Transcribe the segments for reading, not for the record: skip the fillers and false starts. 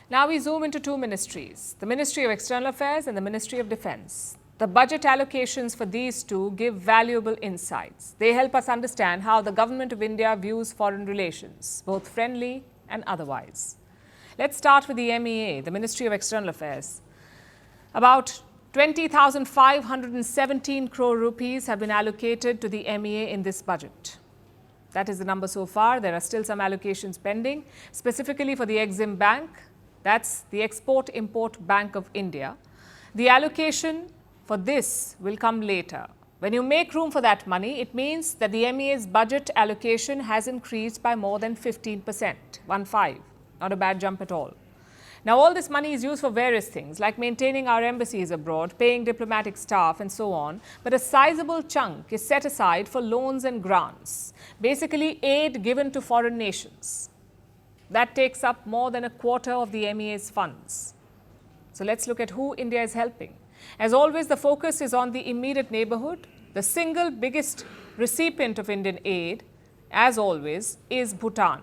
Now we zoom into two ministries, the Ministry of External Affairs and the Ministry of Defence. The budget allocations for these two give valuable insights. They help us understand how the Government of India views foreign relations, both friendly and otherwise. Let's start with the MEA, the Ministry of External Affairs. About 20,517 crore rupees have been allocated to the MEA in this budget. That is the number so far. There are still some allocations pending, specifically for the Exim Bank, that's the Export-Import Bank of India. The allocation for this will come later. When you make room for that money, it means that the MEA's budget allocation has increased by more than 15%, 1.5, not a bad jump at all. Now, all this money is used for various things, like maintaining our embassies abroad, paying diplomatic staff and so on. But a sizable chunk is set aside for loans and grants, basically aid given to foreign nations. That takes up more than a quarter of the MEA's funds. So let's look at who India is helping. As always, the focus is on the immediate neighborhood. The single biggest recipient of Indian aid, as always, is Bhutan.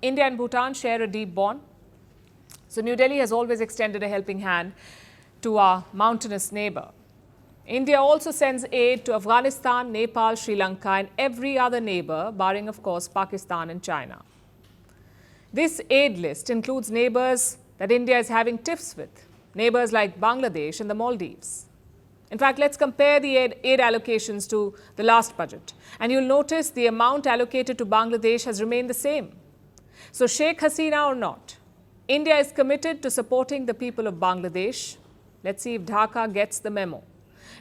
India and Bhutan share a deep bond. So New Delhi has always extended a helping hand to our mountainous neighbor. India also sends aid to Afghanistan, Nepal, Sri Lanka and every other neighbor, barring of course Pakistan and China. This aid list includes neighbors that India is having tiffs with, neighbors like Bangladesh and the Maldives. In fact, let's compare the aid allocations to the last budget. And you'll notice the amount allocated to Bangladesh has remained the same. So Sheikh Hasina or not, India is committed to supporting the people of Bangladesh. Let's see if Dhaka gets the memo.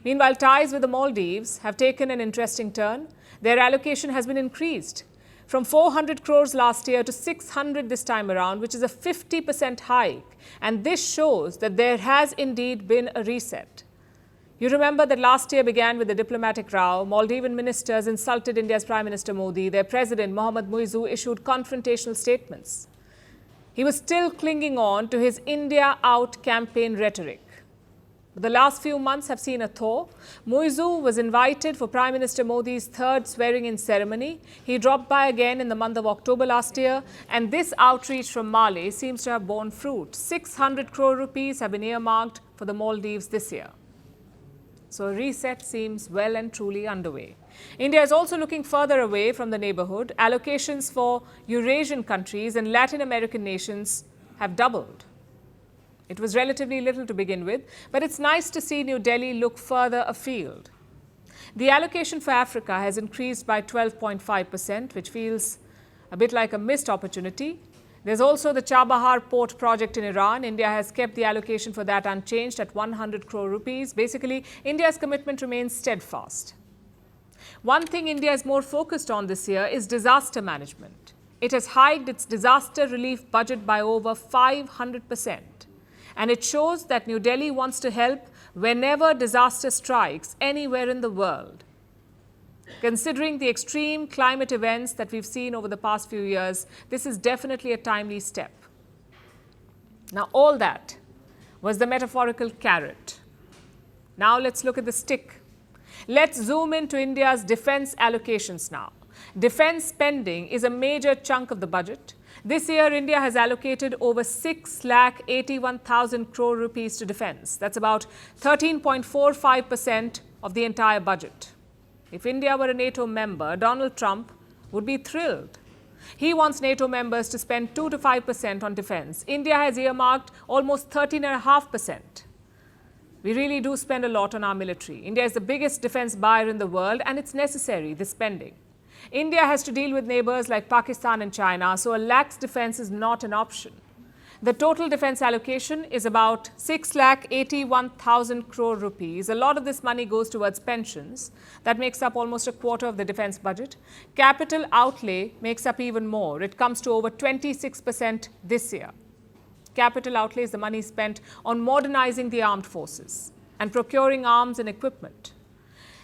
Meanwhile, ties with the Maldives have taken an interesting turn. Their allocation has been increased from 400 crores last year to 600 this time around, which is a 50% hike. And this shows that there has indeed been a reset. You remember that last year began with a diplomatic row. Maldivian ministers insulted India's Prime Minister Modi. Their president, Mohammad Muizzu, issued confrontational statements. He was still clinging on to his India out campaign rhetoric. But the last few months have seen a thaw. Muizzu was invited for Prime Minister Modi's third swearing-in ceremony. He dropped by again in the month of October last year. And this outreach from Mali seems to have borne fruit. 600 crore rupees have been earmarked for the Maldives this year. So a reset seems well and truly underway. India is also looking further away from the neighborhood. Allocations for Eurasian countries and Latin American nations have doubled. It was relatively little to begin with, but it's nice to see New Delhi look further afield. The allocation for Africa has increased by 12.5%, which feels a bit like a missed opportunity. There's also the Chabahar port project in Iran. India has kept the allocation for that unchanged at 100 crore rupees. Basically, India's commitment remains steadfast. One thing India is more focused on this year is disaster management. It has hiked its disaster relief budget by over 500%. And it shows that New Delhi wants to help whenever disaster strikes anywhere in the world. Considering the extreme climate events that we've seen over the past few years, this is definitely a timely step. Now, all that was the metaphorical carrot. Now, let's look at the stick. Let's zoom into India's defense allocations now. Defense spending is a major chunk of the budget. This year, India has allocated over 6,81,000 crore rupees to defense. That's about 13.45% of the entire budget. If India were a NATO member, Donald Trump would be thrilled. He wants NATO members to spend 2 to 5% on defense. India has earmarked almost 13.5%. We really do spend a lot on our military. India is the biggest defense buyer in the world, and it's necessary, this spending. India has to deal with neighbors like Pakistan and China, so a lax defense is not an option. The total defense allocation is about 6,81,000 crore rupees. A lot of this money goes towards pensions. That makes up almost a quarter of the defense budget. Capital outlay makes up even more. It comes to over 26% this year. Capital outlay is the money spent on modernizing the armed forces and procuring arms and equipment.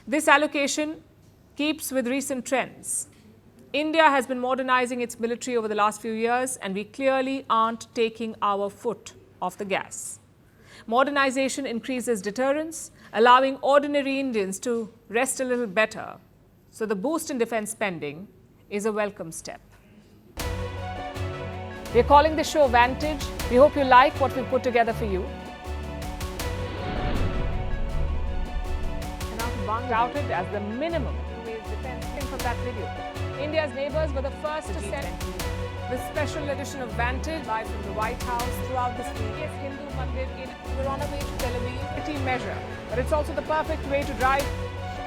This allocation keeps with recent trends. India has been modernizing its military over the last few years, and we clearly aren't taking our foot off the gas. Modernization increases deterrence, allowing ordinary Indians to rest a little better. So the boost in defense spending is a welcome step. We're calling the show Vantage. We hope you like what we put together for you. Touted as the minimum defense from that video. India's neighbours were the first to send the special edition of Vantage live from the White House throughout this week. Yes, Hindu Mandir we're on our way to Tel Aviv. Pretty measure, but it's also the perfect way to drive.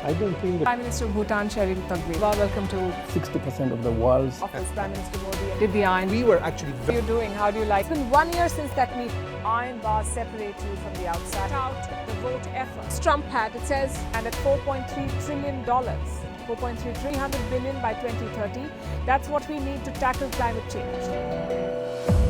I don't think that Prime Minister of Bhutan, Sherin Tagwe. Welcome to 60% of the world's office. Prime Minister Modi did the iron. We were actually How are you doing? How do you like? It's been 1 year since that meeting. Iron bars separate you from the outside. Out the vote effort. Trump had, it says, and at $4.3 trillion. 300 billion by 2030. That's what we need to tackle climate change.